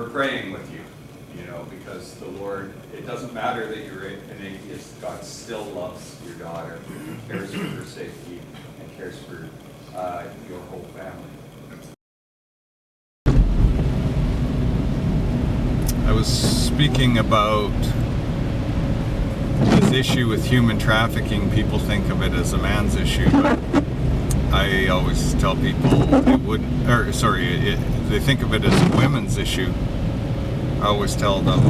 we're praying with you, because the Lord, it doesn't matter that you're an atheist, God still loves your daughter, cares for her safety, and cares for your whole family. I was speaking about this issue with human trafficking. People think of it as a man's issue, but I always tell people they think of it as a women's issue. I always tell them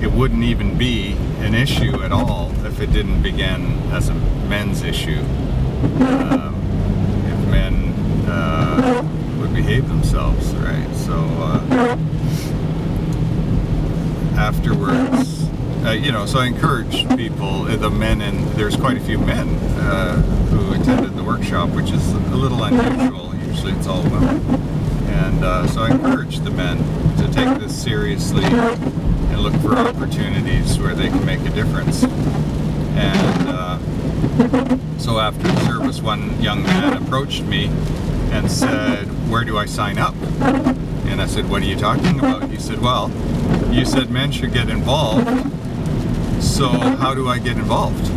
it wouldn't even be an issue at all if it didn't begin as a men's issue. If men would behave themselves, right? So afterwards, so I encourage people, the men, and there's quite a few men who attended the workshop, which is a little unusual. Usually it's all women. And so I encourage the men to take this seriously and look for opportunities where they can make a difference. And so after the service, one young man approached me and said, "Where do I sign up?" And I said, "What are you talking about?" He said, "Well, you said men should get involved, so how do I get involved?"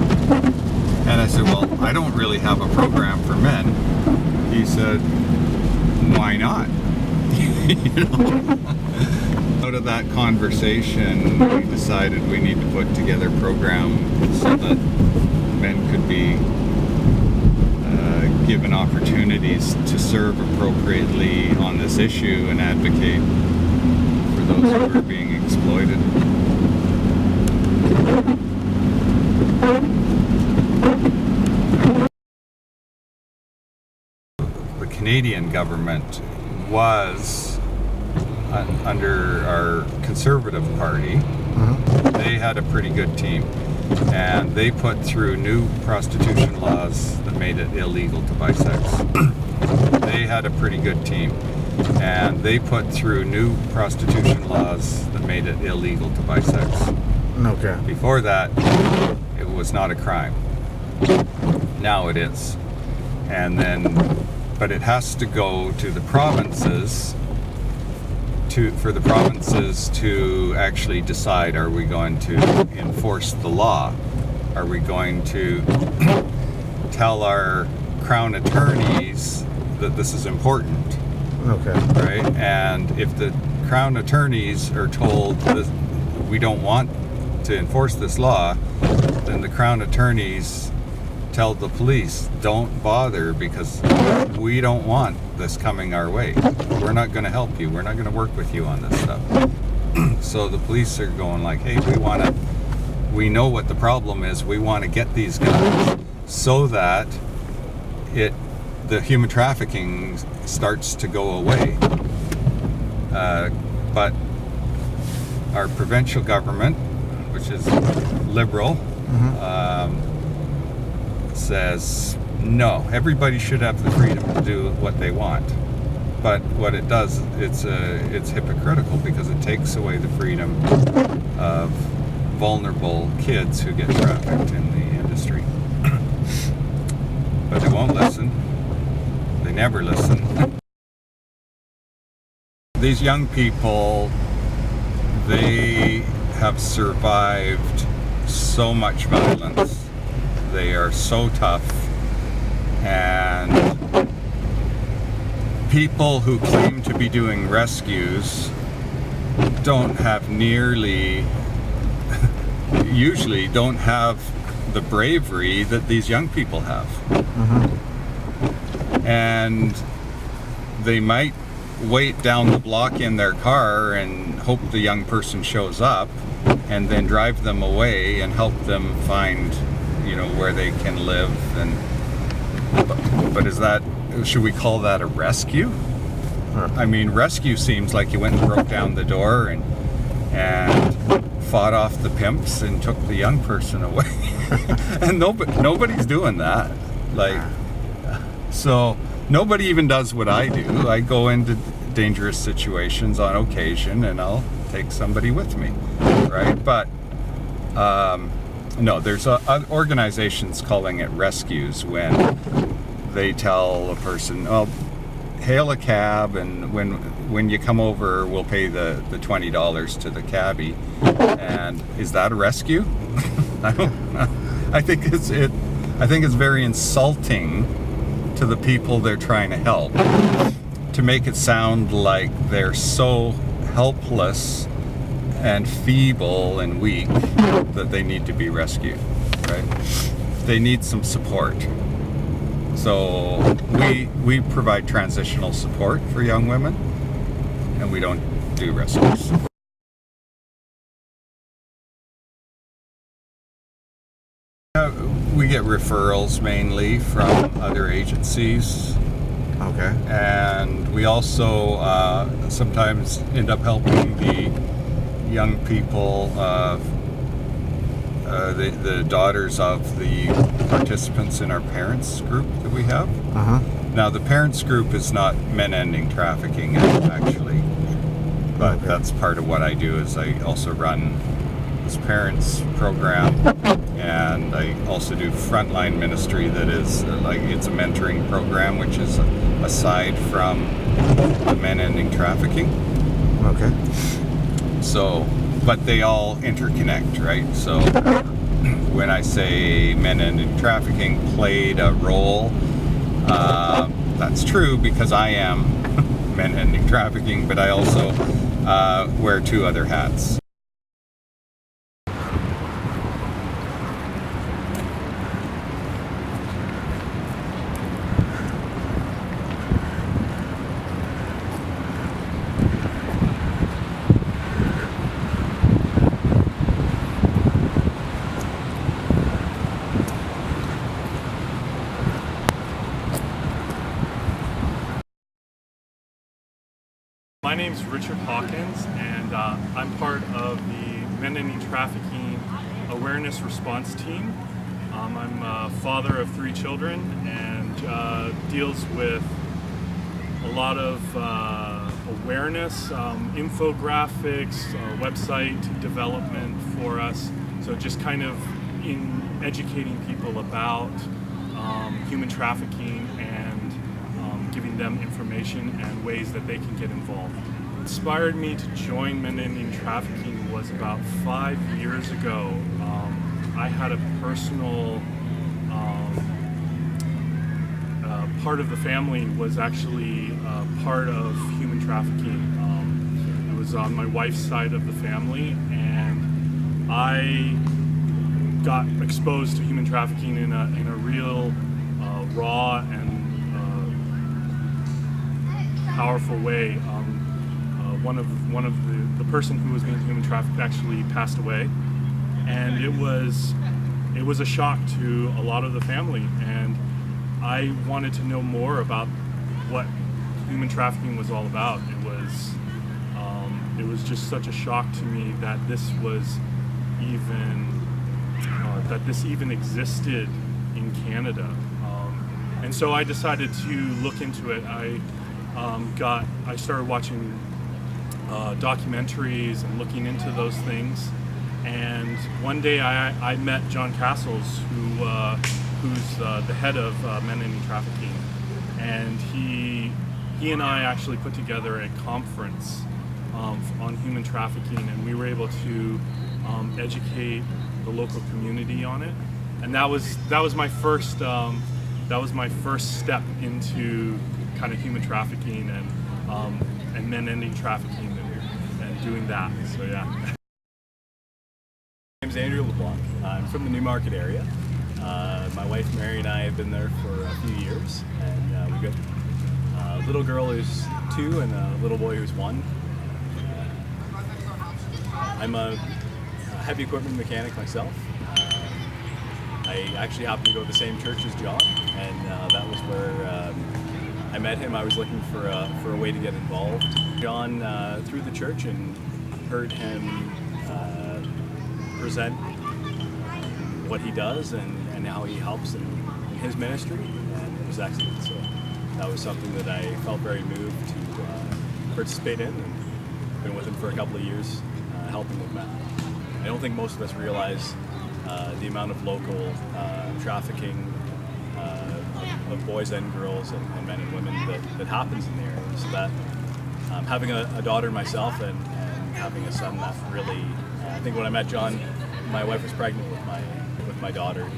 And I said, "Well, I don't really have a program for men." He said, "Why not?" Out of that conversation, we decided we need to put together a program so that men could be given opportunities to serve appropriately on this issue and advocate for those who are being exploited. The Canadian government was under our Conservative Party. They had a pretty good team, and they put through new prostitution laws that made it illegal to buy sex. They had a pretty good team, and they put through new prostitution laws that made it illegal to buy sex. Okay. Before that, it was not a crime. Now it is. But it has to go to the provinces for the provinces to actually decide, are we going to enforce the law? Are we going to tell our crown attorneys that this is important? Okay. Right? And if the crown attorneys are told that we don't want to enforce this law, then the crown attorneys tell the police, don't bother, because we don't want this coming our way. We're not going to help you. We're not going to work with you on this stuff. So the police are going like, hey, we know what the problem is. We want to get these guys so that the human trafficking starts to go away. But our provincial government, which is liberal, says no, everybody should have the freedom to do what they want. But what it does, it's hypocritical, because it takes away the freedom of vulnerable kids who get trafficked in the industry. But they won't listen. They never listen. These young people, they have survived so much violence. They are so tough, and people who claim to be doing rescues usually don't have the bravery that these young people have. And they might wait down the block in their car and hope the young person shows up, and then drive them away and help them find where they can live. But should we call that a rescue? I mean, rescue seems like you went and broke down the door and fought off the pimps and took the young person away. And nobody's doing that. So nobody even does what I do. I go into dangerous situations on occasion, and I'll take somebody with me, right? But no, there's organizations calling it rescues when they tell a person, "Oh, hail a cab," and when when you come over, we'll pay the $20 to the cabbie. And is that a rescue? I don't know. I think it's very insulting to the people they're trying to help, to make it sound like they're so helpless and feeble and weak that they need to be rescued, right? They need some support. So we provide transitional support for young women, and we don't do rescues. We get referrals mainly from other agencies. Okay. And we also sometimes end up helping the young people, the daughters of the participants in our parents group that we have. Uh-huh. Now, the parents group is not Men Ending Trafficking, actually, but Okay. that's part of what I do. Is I also run this parents program, and I also do frontline ministry. That is it's a mentoring program, which is aside from the Men Ending Trafficking. Okay. So, but they all interconnect, right? So when I say Men Ending Trafficking played a role, that's true because I am Men Ending Trafficking, but I also wear two other hats. My name's Richard Hawkins, and I'm part of the Men Ending Trafficking Awareness Response Team. I'm a father of 3 children and deals with a lot of awareness, infographics, website development for us. So just kind of in educating people about human trafficking and giving them information and ways that they can get involved. What inspired me to join Men Ending Trafficking was about 5 years ago. I had a personal part of the family was actually part of human trafficking. It was on my wife's side of the family, and I got exposed to human trafficking in a real raw and powerful way. One of the person who was being human trafficked actually passed away, and it was a shock to a lot of the family. And I wanted to know more about what human trafficking was all about. It was just such a shock to me that this even existed in Canada. And so I decided to look into it. I started watching documentaries and looking into those things. And one day I met John Castles, who's the head of Men Ending Trafficking, and he and I actually put together a conference on human trafficking, and we were able to educate the local community on it. And that was my first step into kind of human trafficking and Men Ending Trafficking and doing that. So yeah. My name's Andrew LeBlanc. I'm from the Newmarket area. My wife Mary and I have been there for a few years, and we've got a little girl who's 2 and a little boy who's 1. I'm a heavy equipment mechanic myself. I actually happen to go to the same church as John, and that was where I met him. I was looking for a way to get involved. John, through the church, and heard him present what he does and how he helps in his ministry, and it was excellent. So that was something that I felt very moved to participate in, and been with him for a couple of years, helping with that. I don't think most of us realize the amount of local trafficking of boys and girls and men and women that happens in the area. So having a daughter myself and having a son, that really, I think when I met John, my wife was pregnant with my daughter,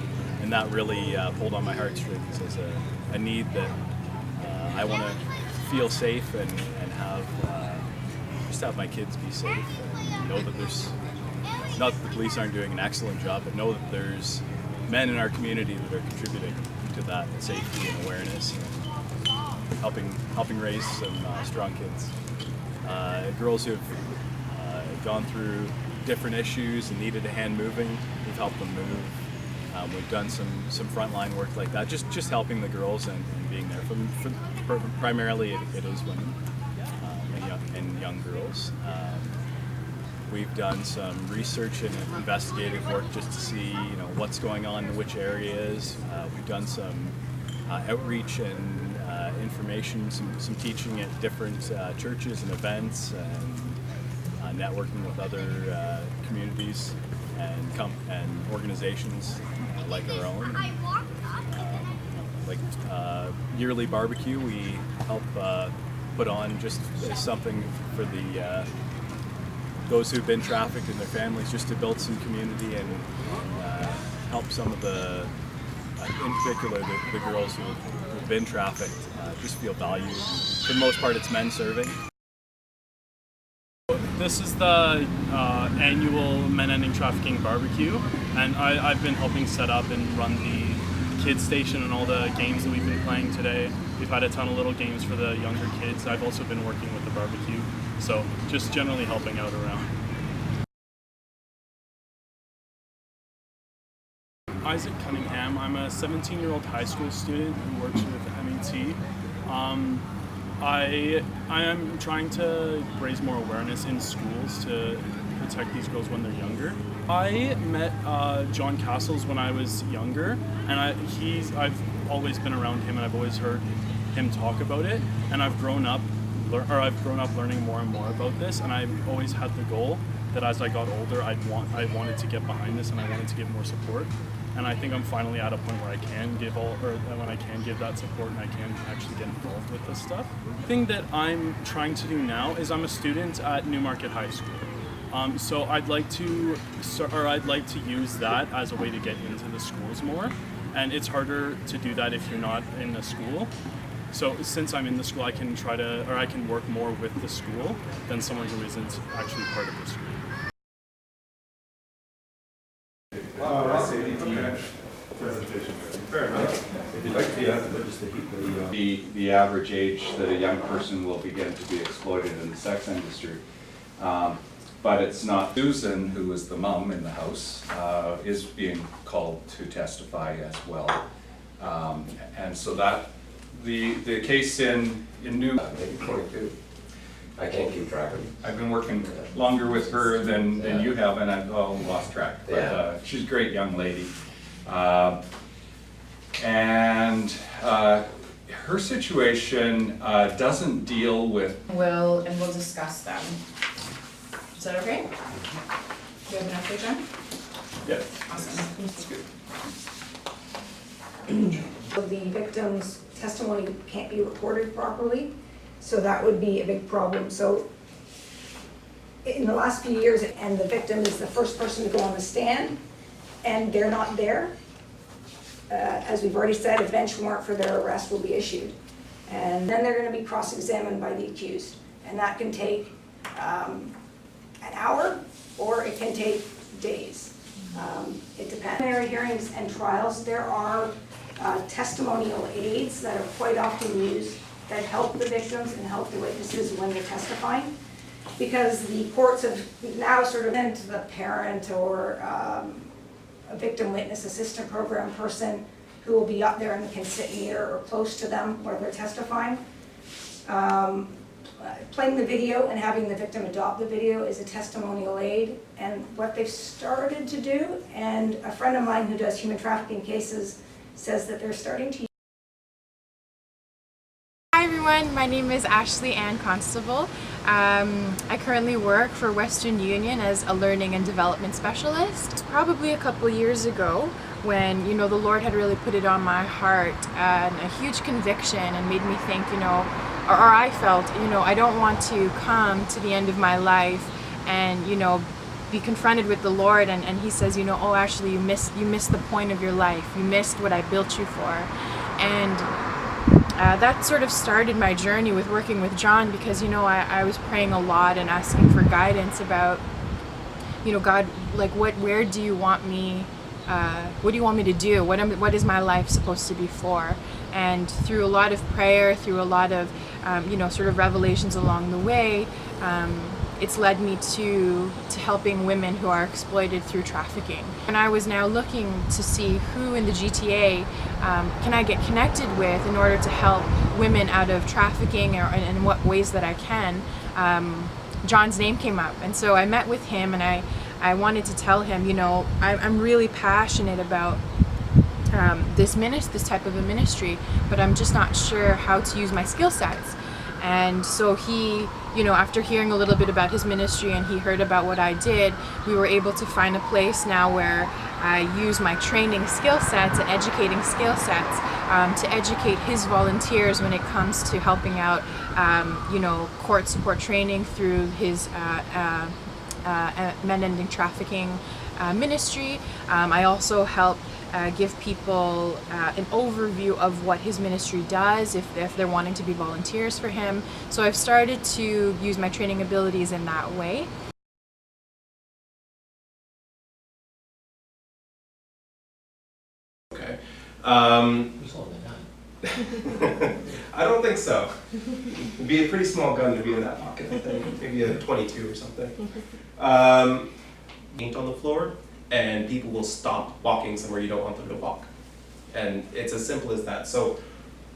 and that really pulled on my heartstrings as a need that I want to feel safe and have just have my kids be safe and know that there's, not that the police aren't doing an excellent job, but know that there's men in our community that are contributing to that safety and awareness and helping raise some strong kids. Girls who've gone through different issues and needed a hand moving, we've helped them move. We've done some frontline work like that, just helping the girls and being there. Primarily it is women and young girls. We've done some research and investigative work just to see what's going on in which areas. We've done some outreach and information, some teaching at different churches and events, and networking with other communities and organizations like our own. Like yearly barbecue, we help put on just as something for the those who've been trafficked and their families, just to build some community and help some of the, in particular, the girls who've been trafficked just feel valued. For the most part, it's men serving. This is the annual Men Ending Trafficking Barbecue, and I've been helping set up and run the kids station and all the games that we've been playing today. We've had a ton of little games for the younger kids. I've also been working with the barbecue, so just generally helping out around. Isaac Cunningham. I'm a 17-year-old high school student who works with MET. I am trying to raise more awareness in schools to protect these girls when they're younger. I met John Castles when I was younger, and I've always been around him, and I've always heard him talk about it, and I've grown up learning more and more about this, and I've always had the goal that as I got older, I wanted to get behind this, and I wanted to give more support. And I think I'm finally at a point where I can give when I can give that support and I can actually get involved with this stuff. The thing that I'm trying to do now is I'm a student at Newmarket High School. So I'd like to use that as a way to get into the schools more. And it's harder to do that if you're not in the school. So since I'm in the school, I can work more with the school than someone who isn't actually part of the school. The average age that a young person will begin to be exploited in the sex industry. But it's not. Susan, who is the mom in the house, is being called to testify as well. And so that, the case in New... Maybe 22. I can't keep track of them. I've been working longer with her than you have, and I've lost track. But she's a great young lady. And her situation doesn't deal with... We'll discuss them. Is that okay? Do you have an update, John? Yes. Awesome. That's good. The victim's testimony can't be recorded properly, so that would be a big problem. So in the last few years, and the victim is the first person to go on the stand, and they're not there, as we've already said, a bench warrant for their arrest will be issued. And then they're going to be cross-examined by the accused. And that can take an hour, or it can take days. It depends. Preliminary hearings and trials, there are testimonial aids that are quite often used that help the victims and help the witnesses when they're testifying. Because the courts have now sort of sent the parent or a victim witness assistant program person who will be up there and can sit near or close to them where they're testifying. Playing the video and having the victim adopt the video is a testimonial aid, and what they've started to do, and a friend of mine who does human trafficking cases says that they're starting to. Hi everyone, my name is Ashley Ann Constable. I currently work for Western Union as a learning and development specialist. Probably a couple years ago when, the Lord had really put it on my heart and a huge conviction and made me think, or I felt, I don't want to come to the end of my life and, be confronted with the Lord and he says, oh, actually you missed the point of your life. You missed what I built you for. And that sort of started my journey with working with John because, I was praying a lot and asking for guidance about, God, like where do you want me, what do you want me to do? What is my life supposed to be for? And through a lot of prayer, through a lot of, sort of revelations along the way, it's led me to helping women who are exploited through trafficking. And I was now looking to see who in the GTA can I get connected with in order to help women out of trafficking or in what ways that I can. John's name came up, and so I met with him and I wanted to tell him, I'm really passionate about this type of a ministry, but I'm just not sure how to use my skill sets. And so he, after hearing a little bit about his ministry and he heard about what I did, we were able to find a place now where I use my training skill sets and educating skill sets to educate his volunteers when it comes to helping out, court support training through his men ending trafficking ministry. I also help give people an overview of what his ministry does if they're wanting to be volunteers for him. So I've started to use my training abilities in that way. Okay. I don't think so. It'd be a pretty small gun to be in that pocket, I think. Maybe a 22 or something. Paint on the floor, and people will stop walking somewhere you don't want them to walk. And it's as simple as that. So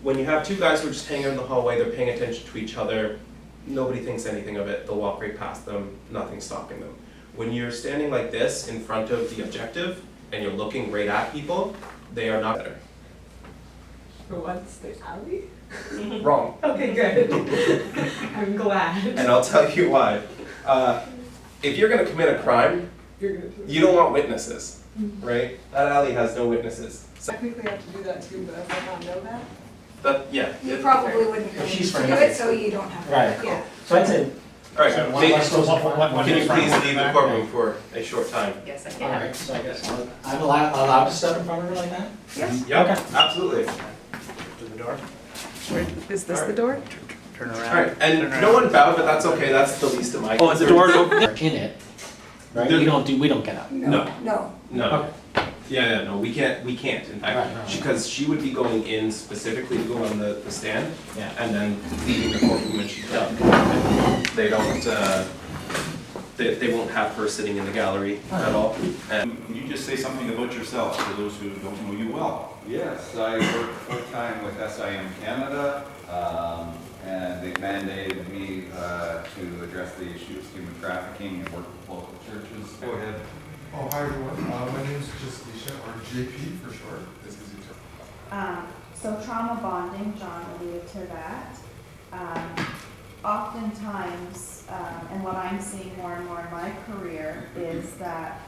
when you have two guys who are just hanging in the hallway, they're paying attention to each other, nobody thinks anything of it, they'll walk right past them, nothing's stopping them. When you're standing like this in front of the objective, and you're looking right at people, they are not better. For once, the alley? Wrong. Okay, good. I'm glad. And I'll tell you why. If you're gonna commit a crime, you don't want witnesses, right? That alley has no witnesses. So, Technically I have to do that too, but I might not know that. yeah. You probably wouldn't If she's do for it, so you don't have to. Right. Yeah. So I'd say. All right, So one Kate, of us goes up one can you in front, please one leave the back? courtroom for a short time? Yes, I All can. right, so I guess I'm allowed to step in front of her like that? Yes. Yep, Okay. absolutely. To the door? Is this the door? Turn All right, and no one bowed, but that's okay, that's the least of my Oh, the concerns. door's open? In it, right? The- We don't get out. No. No. No. Okay. Yeah, no, we can't, in fact, Right. because she would be going in specifically to go on the stand, Yeah. and then leaving the courtroom when she's done. They don't, they won't have her sitting in the gallery at all. And Can you just say something about yourself for those who don't know you well? Yes, I work full-time with SIM Canada, and they've mandated me to address the issue of human trafficking and work with local churches. Go ahead. Oh, hi everyone. My name is Justisha, or JP for short. This is So trauma bonding, John alluded to that. Oftentimes, and what I'm seeing more and more in my career is that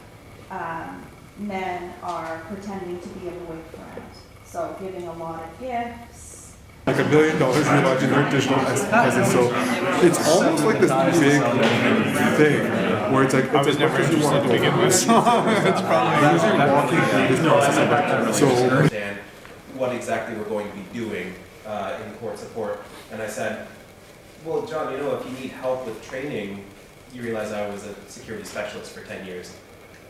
men are pretending to be a boyfriend. So giving a lot of gifts. like $1 billion in imaginary digital presence. So it's almost like this big thing where it's like, I was never interested to begin with. So it's probably usually walking through this process. So understand what exactly we're going to be doing in court support. And I said, well, John, if you need help with training, you realize I was a security specialist for 10 years.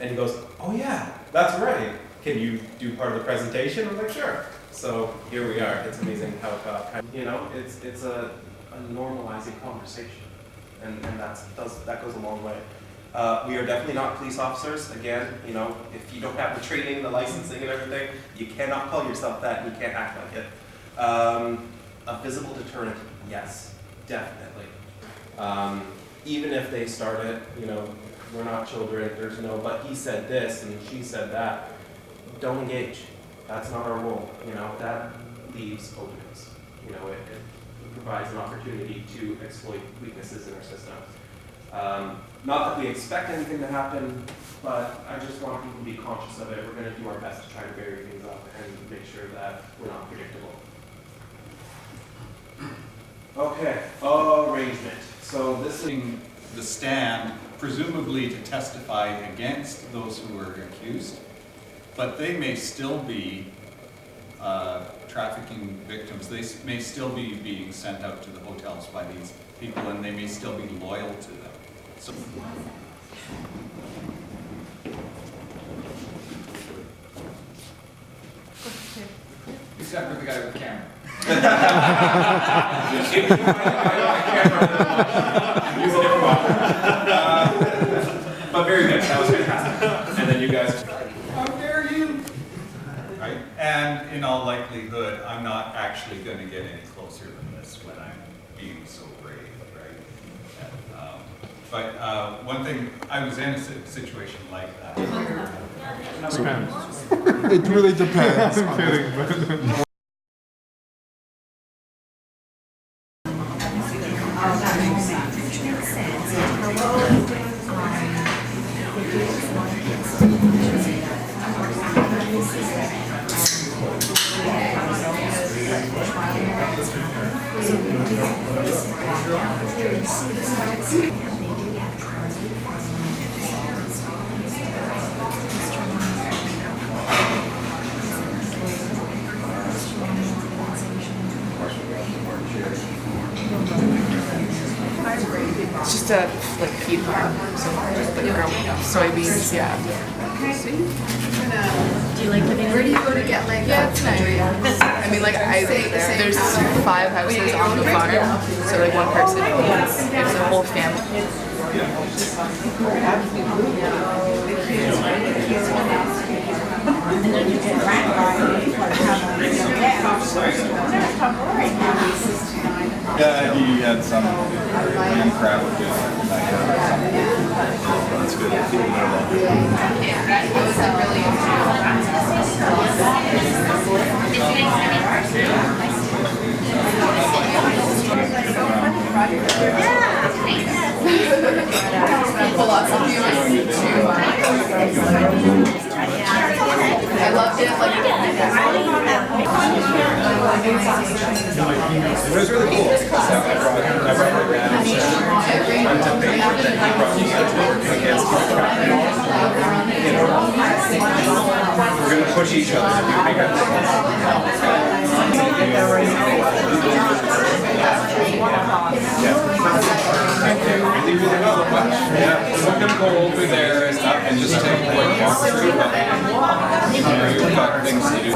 And he goes, oh yeah, that's right. Can you do part of the presentation? I was like, sure. So here we are. It's amazing how it got it's a normalizing conversation. And that goes a long way. We are definitely not police officers. Again, if you don't have the training, the licensing and everything, you cannot call yourself that and you can't act like it. A visible deterrent, yes, definitely. Even if they start it, we're not children, there's no, but he said this and she said that, don't engage. That's not our role, that leaves openings. It provides an opportunity to exploit weaknesses in our system. Not that we expect anything to happen, but I just want people to be conscious of it. We're going to do our best to try to vary things up and make sure that we're not predictable. Okay, arrangement. So this is the stand, presumably to testify against those who are accused, but they may still be trafficking victims. They may still be being sent out to the hotels by these people, and they may still be loyal to them. So. Except for the guy with the camera. But very good, that was fantastic. And then you guys. How dare you? Right? And in all likelihood, I'm not actually going to get any closer than this when I'm being so brave, right? And, but one thing, I was in a situation like that. It really depends. I'm kidding, but. It's just a like feed farm, so just like grow soybeans, yeah. Do you like living? Where do you go to get like it's nice. I mean like there's 5 houses on the farm, so like one person it's a whole family. Yeah, he had some young crowd with him. That's good. I loved it. Like It was really cool. I brought my dad to paper that he brought me to work against trafficking. You know, we're going to push each other to do bigger Really, really well. Yeah, so we're gonna go over there and just take a quick walk through, but we've got things to do.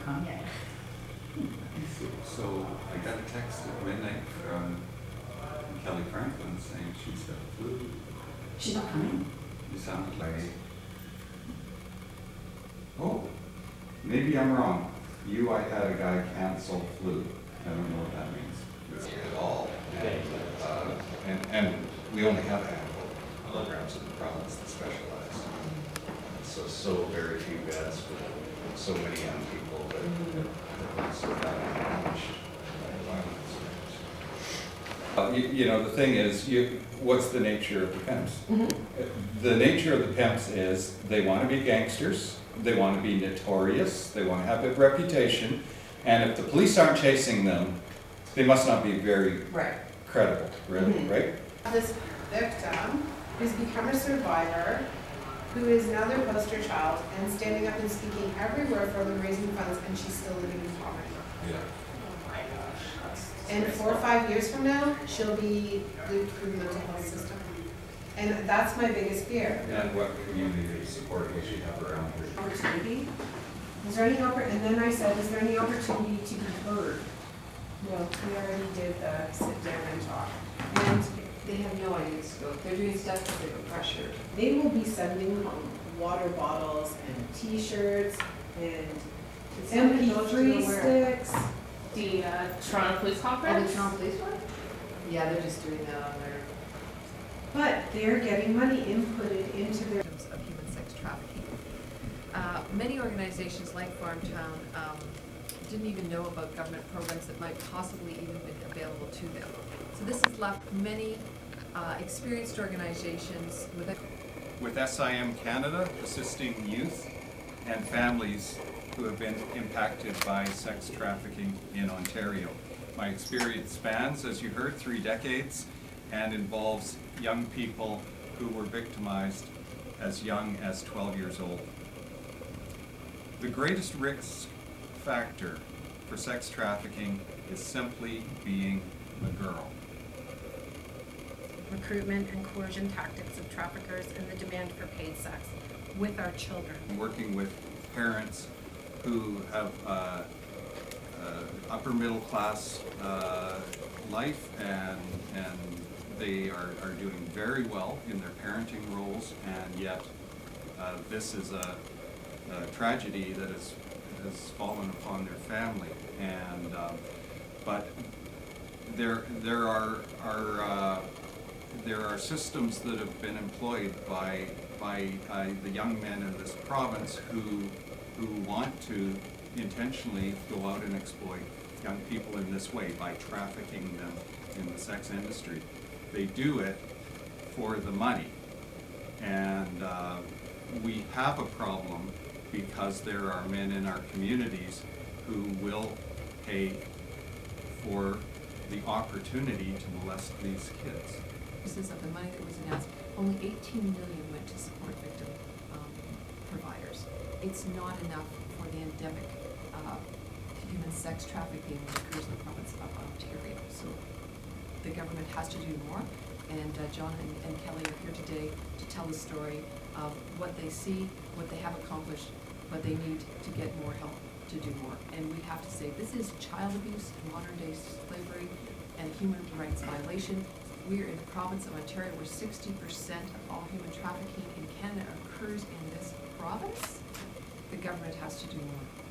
come yet. So I got a text at midnight from Kelly Franklin saying she's got the flu. She's not coming. You sounded like, oh, maybe I'm wrong. I had a guy cancel flu. I don't know what that means at all. And we only have a handful of programs in the province that specialize. So very few beds for so many young people that so that damaged by violence. You know, the thing is, what's the nature of the pimps? The nature of the pimps is they want to be gangsters, they want to be notorious, they want to have a reputation, and if the police aren't chasing them, they must not be very credible, really, right? This victim who's become a survivor, who is now their poster child and standing up and speaking everywhere for them, raising funds, and she's still living in poverty. Yeah. And 4 or 5 years from now, she'll be looped through the mental health system. And that's my biggest fear. And what community support will she have around her? Opportunity? Is there any and then I said, is there any opportunity to be heard? No, we already did the sit down and talk. And they have no idea the scope. They're doing stuff that they're pressured. They will be sending home water bottles and T-shirts and MP3 sticks. The Toronto Police Conference? the Toronto Police one? Yeah, they're just doing that on their... But they're getting money inputted into their... of human sex trafficking. Many organizations like Farmtown didn't even know about government programs that might possibly even be available to them. So this has left many experienced organizations with SIM Canada assisting youth and families who have been impacted by sex trafficking in Ontario. My experience spans, as you heard, 3 decades and involves young people who were victimized as young as 12 years old. The greatest risk factor for sex trafficking is simply being a girl. Recruitment and coercion tactics of traffickers and the demand for paid sex with our children. Working with parents who have upper middle class life and they are doing very well in their parenting roles, and yet this is a tragedy that has fallen upon their family. And but there are systems that have been employed by the young men in this province who want to intentionally go out and exploit young people in this way by trafficking them in the sex industry. They do it for the money, and we have a problem because there are men in our communities who will pay for the opportunity to molest these kids. of the money that was announced, only 18 million went to support victim providers. It's not enough for the endemic human sex trafficking that occurs in the province of Ontario. So the government has to do more, and John and Kelly are here today to tell the story of what they see, what they have accomplished, but they need to get more help to do more. And we have to say this is child abuse, modern day slavery, and human rights violation. We're in the province of Ontario where 60% of all human trafficking in Canada occurs in this province. The government has to do more.